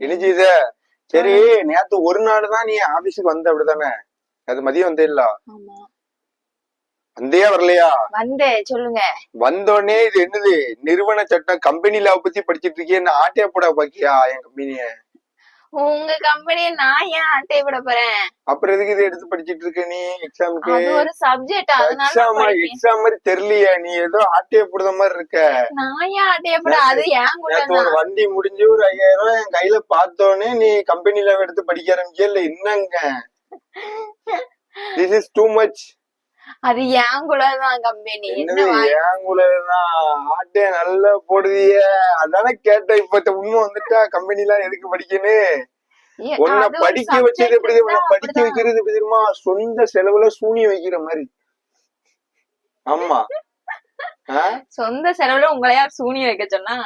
இனிஜித சரி, நேத்து ஒரு நாள் தான் நீ ஆபீஸுக்கு வந்த அப்படிதானே? அது மதியம் வந்தே இல்ல? வந்தே வரலையா? வந்தேன், சொல்லுங்க. வந்தோடனே இது என்னது நிறுவன சட்டம் கம்பெனி லா பத்தி படிச்சிட்டு இருக்கேன்னு ஆட்டையா போட பாக்கியா என் கம்பெனிய? உங்க கம்பெனிய நான் ஏன் ஆட்டைய போட போறேன்? அப்புறம் எதுக்கு இதை எடுத்து படிச்சிட்டு இருக்க நீ எக்ஸாமுக்கு? அது ஒரு சப்ஜெக்ட், அதனால எக்ஸாம் மாதிரி தெரியலையா? நீ ஏதோ ஆட்டைய போடுற மாதிரி இருக்க. நான் ஏன் ஆட்டைய போட? அது ஏன் கூட ஒரு வண்டி முடிஞ்சு ஒரு 5000 ரூபாய் என் கையில பார்த்தோன்னே நீ கம்பெனில எடுத்து படிக்க ஆரம்பிச்சியா இல்ல என்னங்க? This is too much. அது ஏன் கூடதான் கம்பெனி. ஏன் கூடதான் ஆட்டே நல்லா போடுதிய, அதானே கேட்டேன். இப்ப உண்மை வந்துட்டா கம்பெனி எல்லாம் எதுக்கு படிக்கணும்? உன்னை படிக்க வச்சது எப்படி? படிக்க வைக்கிறது எப்படி தெரியுமா? சொந்த செலவுல சூனியம் வைக்கிற மாதிரி. ஆமா, சொந்த செலவுல உங்களையா சூனியம் வைக்க சொன்னா?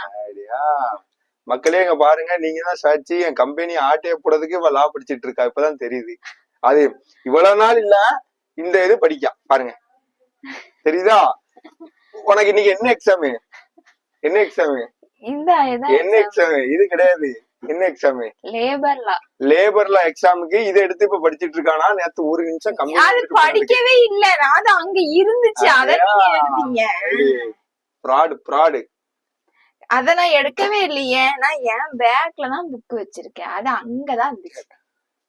மக்களே இங்க பாருங்க, நீங்க தான் சாட்சி. என் கம்பெனி ஆட்டைய போடுறதுக்கு இவ லா படிச்சிட்டு இருக்கா, இப்பதான் தெரியுது. அது இவ்வளவு நாள் இல்ல, இந்த இது படிக்கா பாருங்க, தெரியுதா? உனக்கு இன்னைக்கு என்ன எக்ஸாமு? என்ன எக்ஸாமு? என்ன எக்ஸாமு? இது கிடையாது. என்ன எக்ஸாமு? லேபர் லா எக்ஸாமுக்கு இதை எடுத்து இப்ப படிச்சிட்டு இருக்கானா? நேத்து ஒரு நிமிஷம் கம்பெனி படிக்கவே இல்ல, நான் அங்க இருந்துச்சு. ஃப்ராடு. அத நான் எடுக்கவே இல்லையே. நான் என் பேக்ல தான் புக் வச்சிருக்கேன், அது அங்கதான் இருந்துச்சு.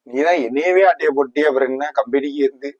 நீதான் என்னையவே ஆட்டைய போட்டியே, அப்புறம் என்ன கம்பெனிக்கு இருந்து?